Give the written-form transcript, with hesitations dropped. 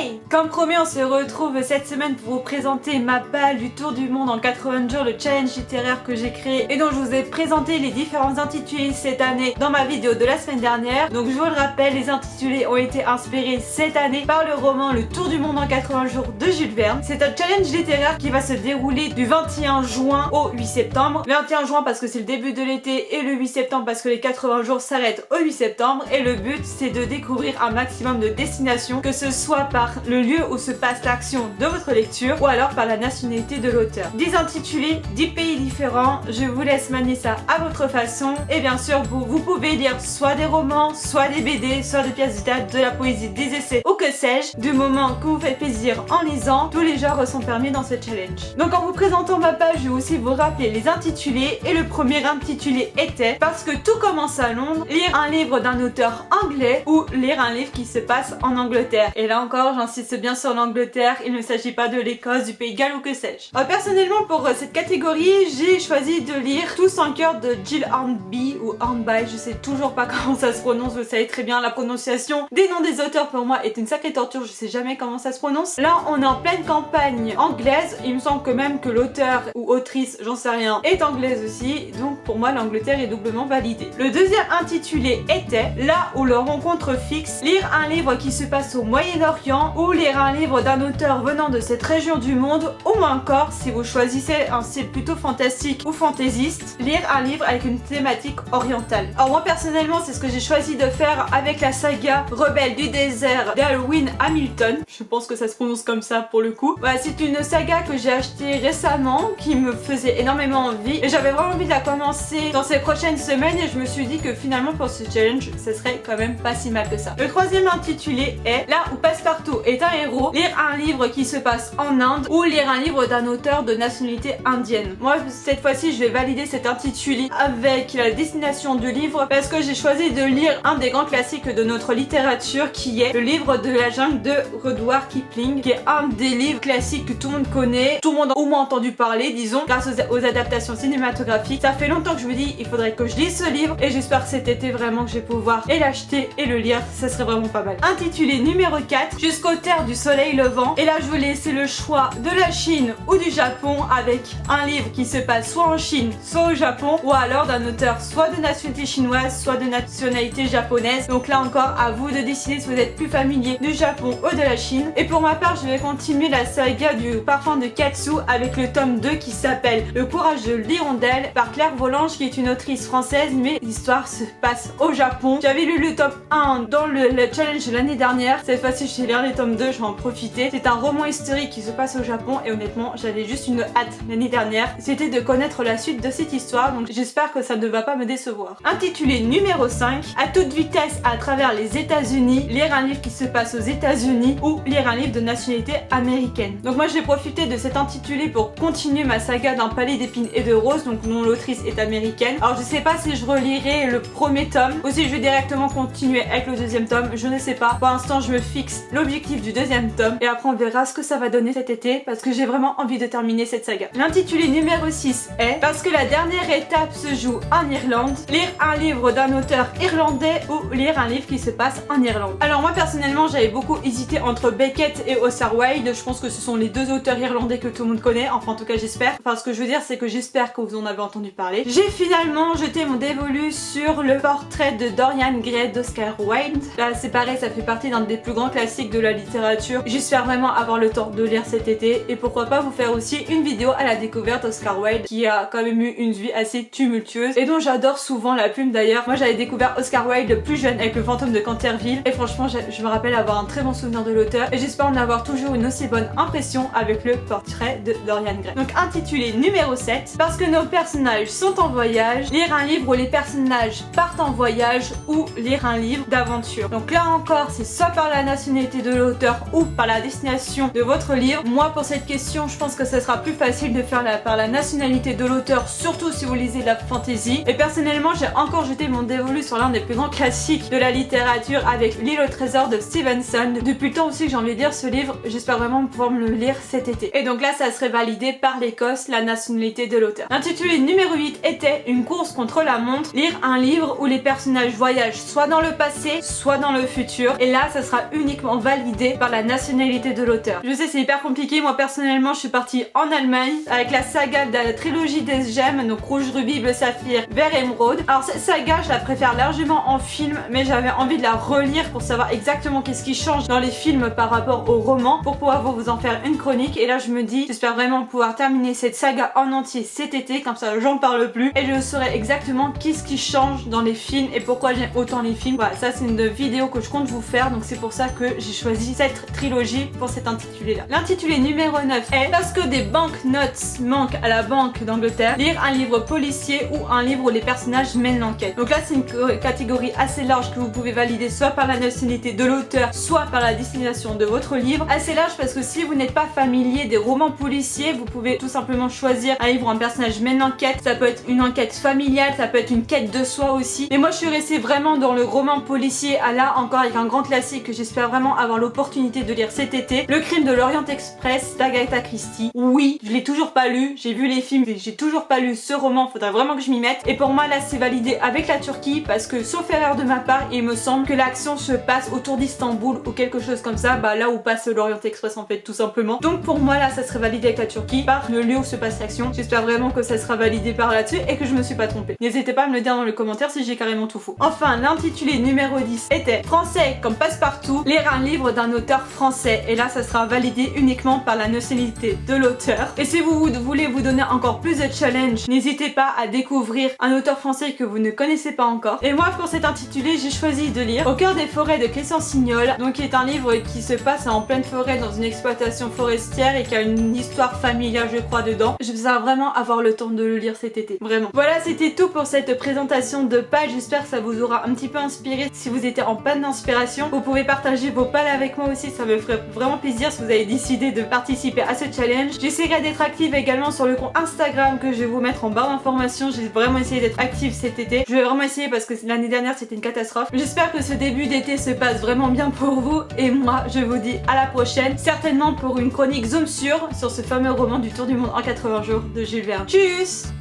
Hey! Comme promis, on se retrouve cette semaine pour vous présenter ma balle du tour du monde en 80 jours, le challenge littéraire que j'ai créé et dont je vous ai présenté les différents intitulés cette année dans ma vidéo de la semaine dernière. Donc je vous le rappelle, les intitulés ont été inspirés cette année par le roman Le Tour du monde en 80 jours de Jules Verne. C'est un challenge littéraire qui va se dérouler du 21 juin au 8 septembre. 21 juin parce que c'est le début de l'été et le 8 septembre parce que les 80 jours s'arrêtent au 8 septembre. Et le but, c'est de découvrir un maximum de destinations, que ce soit par le lieu où se passe l'action de votre lecture ou alors par la nationalité de l'auteur. 10 intitulés, 10 pays différents, je vous laisse manier ça à votre façon et bien sûr vous pouvez lire soit des romans, soit des BD, soit des pièces de théâtre, de la poésie, des essais ou que sais-je, du moment que vous faites plaisir en lisant, tous les genres sont permis dans ce challenge. Donc en vous présentant ma page, je vais aussi vous rappeler les intitulés et le premier intitulé était parce que tout commence à Londres, lire un livre d'un auteur anglais ou lire un livre qui se passe en Angleterre. Et là encore, j'insiste bien sur l'Angleterre, il ne s'agit pas de l'Écosse, du Pays de Galles ou que sais-je. Personnellement, pour cette catégorie, j'ai choisi de lire Tous en cœur de Jill Hornby ou Hornby, je sais toujours pas comment ça se prononce, vous savez très bien, la prononciation des noms des auteurs pour moi est une sacrée torture, je sais jamais comment ça se prononce. Là, on est en pleine campagne anglaise, il me semble que même que l'auteur ou autrice, j'en sais rien, est anglaise aussi, donc pour moi l'Angleterre est doublement validée. Le deuxième intitulé était Là où le rencontre fixe, lire un livre qui se passe au Moyen-Orient ou lire un livre d'un auteur venant de cette région du monde, ou encore, si vous choisissez un style plutôt fantastique ou fantaisiste, lire un livre avec une thématique orientale. Alors moi personnellement, c'est ce que j'ai choisi de faire avec la saga Rebelle du désert d'Alwyn Hamilton. Je pense que ça se prononce comme ça pour le coup. Voilà, c'est une saga que j'ai achetée récemment, qui me faisait énormément envie et j'avais vraiment envie de la commencer dans ces prochaines semaines et je me suis dit que finalement pour ce challenge, ce serait quand même pas si mal que ça. Le troisième intitulé est Là où Passepartout est un héros, lire un livre qui se passe en Inde ou lire un livre d'un auteur de nationalité indienne. Moi cette fois-ci je vais valider cet intitulé avec la destination du livre parce que j'ai choisi de lire un des grands classiques de notre littérature qui est Le livre de la jungle de Rudyard Kipling, qui est un des livres classiques que tout le monde connaît, tout le monde a au moins entendu parler, disons, grâce aux adaptations cinématographiques. Ça fait longtemps que je me dis il faudrait que je lise ce livre et j'espère que cet été vraiment que je vais pouvoir et l'acheter et le lire, ça serait vraiment pas mal. Intitulé numéro 4, Jusqu'aux terres du soleil levant, et là je vous laisser le choix de la Chine ou du Japon avec un livre qui se passe soit en Chine, soit au Japon, ou alors d'un auteur soit de nationalité chinoise, soit de nationalité japonaise. Donc là encore, à vous de décider si vous êtes plus familier du Japon ou de la Chine. Et pour ma part, je vais continuer la saga du parfum de Katsu avec le tome 2 qui s'appelle Le courage de l'hirondelle par Claire Volange, qui est une autrice française, mais l'histoire se passe au Japon. J'avais lu le tome 1 dans le challenge de l'année dernière. Cette fois-ci, je vais lire les tomes 2, je vais en profiter. C'est un roman historique qui se passe au Japon et honnêtement, j'avais juste une hâte l'année dernière. C'était de connaître la suite de cette histoire, donc j'espère que ça ne va pas me décevoir. Intitulé numéro 5, À toute vitesse à travers les États-Unis, lire un livre qui se passe aux États-Unis ou lire un livre de nationalité américaine. Donc moi, j'ai profité de cet intitulé pour continuer ma saga d'un palais d'épines et de roses, donc dont l'autrice est américaine. Alors je sais pas si je relirai le premier tome ou si je vais directement continuer avec le deuxième tome, je ne sais pas. Pour l'instant, je me fixe l'objectif du deuxième tome et après on verra ce que ça va donner cet été parce que j'ai vraiment envie de terminer cette saga. L'intitulé numéro 6 est Parce que la dernière étape se joue en Irlande, lire un livre d'un auteur irlandais ou lire un livre qui se passe en Irlande. Alors moi personnellement, j'avais beaucoup hésité entre Beckett et Oscar Wilde. Je pense que ce sont les deux auteurs irlandais que tout le monde connaît, enfin en tout cas j'espère. Enfin ce que je veux dire, c'est que j'espère que vous en avez entendu parler. J'ai finalement jeté mon dévolu sur le portrait de Dorian Gray d'Oscar Wilde. Là c'est pareil, ça fait partie d'un des plus grands classiques de la littérature. J'espère vraiment avoir le temps de lire cet été et pourquoi pas vous faire aussi une vidéo à la découverte d'Oscar Wilde qui a quand même eu une vie assez tumultueuse et dont j'adore souvent la plume d'ailleurs. Moi j'avais découvert Oscar Wilde plus jeune avec Le fantôme de Canterville et franchement je me rappelle avoir un très bon souvenir de l'auteur et j'espère en avoir toujours une aussi bonne impression avec le portrait de Dorian Gray. Donc intitulé numéro 7, Parce que nos personnages sont en voyage, lire un livre où les personnages partent en voyage ou lire un livre d'aventure. Donc là encore, c'est soit par la nationalité de l'auteur ou par la destination de votre livre. Moi pour cette question, je pense que ça sera plus facile de faire par la nationalité de l'auteur, surtout si vous lisez de la fantasy. Et personnellement, j'ai encore jeté mon dévolu sur l'un des plus grands classiques de la littérature avec L'île au trésor de Stevenson. Depuis le temps aussi que j'ai envie de lire ce livre, j'espère vraiment pouvoir me le lire cet été. Et donc là, ça serait validé par l'Écosse, la nationalité de l'auteur. L'intitulé numéro 8 était Une course contre la montre, lire un livre où les personnages voyagent soit dans le passé, soit dans le futur. Et là, ça sera uniquement validé validé par la nationalité de l'auteur. Je sais, c'est hyper compliqué. Moi personnellement, je suis partie en Allemagne avec la saga de la trilogie des gemmes, donc rouge, rubis, bleu, saphir, vert, émeraude. Alors cette saga, je la préfère largement en film, mais j'avais envie de la relire pour savoir exactement qu'est-ce qui change dans les films par rapport au roman, pour pouvoir vous en faire une chronique. Et là je me dis, j'espère vraiment pouvoir terminer cette saga en entier cet été, comme ça j'en parle plus et je saurai exactement qu'est-ce qui change dans les films et pourquoi j'aime autant les films. Voilà, ça c'est une vidéo que je compte vous faire, donc c'est pour ça que j'ai choisi cette trilogie pour cet intitulé là. L'intitulé numéro 9 est Lorsque des banknotes manquent à la banque d'Angleterre, lire un livre policier ou un livre où les personnages mènent l'enquête. Donc là c'est une catégorie assez large que vous pouvez valider soit par la nationalité de l'auteur, soit par la destination de votre livre. Assez large parce que si vous n'êtes pas familier des romans policiers, vous pouvez tout simplement choisir un livre où un personnage mène l'enquête. Ça peut être une enquête familiale, ça peut être une quête de soi aussi. Mais moi je suis restée vraiment dans le roman policier, à là encore avec un grand classique que j'espère vraiment avoir l'opportunité de lire cet été, Le Crime de l'Orient Express d'Agatha Christie. Oui, je l'ai toujours pas lu, j'ai vu les films, j'ai toujours pas lu ce roman, faudrait vraiment que je m'y mette. Et pour moi là c'est validé avec la Turquie parce que sauf erreur de ma part, il me semble que l'action se passe autour d'Istanbul ou quelque chose comme ça, bah là où passe l'Orient Express en fait tout simplement. Donc pour moi là ça serait validé avec la Turquie par le lieu où se passe l'action. J'espère vraiment que ça sera validé par là-dessus et que je me suis pas trompée. N'hésitez pas à me le dire dans les commentaires si j'ai carrément tout faux. Enfin l'intitulé numéro 10 était Français comme passe-partout, lire un livre d'un auteur français et là ça sera validé uniquement par la nationalité de l'auteur. Et si vous voulez vous donner encore plus de challenge, n'hésitez pas à découvrir un auteur français que vous ne connaissez pas encore. Et moi pour cet intitulé j'ai choisi de lire Au cœur des forêts de Clément Signol, donc qui est un livre qui se passe en pleine forêt dans une exploitation forestière et qui a une histoire familiale je crois dedans. Je vais vraiment avoir le temps de le lire cet été, vraiment. Voilà, c'était tout pour cette présentation de page, j'espère que ça vous aura un petit peu inspiré. Si vous étiez en panne d'inspiration, vous pouvez partager vos pales avec moi aussi, ça me ferait vraiment plaisir si vous avez décidé de participer à ce challenge. J'essaierai d'être active également sur le compte Instagram que je vais vous mettre en barre d'informations. J'ai vraiment essayé d'être active cet été, je vais vraiment essayer parce que l'année dernière c'était une catastrophe. J'espère que ce début d'été se passe vraiment bien pour vous et moi je vous dis à la prochaine, certainement pour une chronique zoom sur ce fameux roman du Tour du monde en 80 jours de Jules Verne. Tchuss!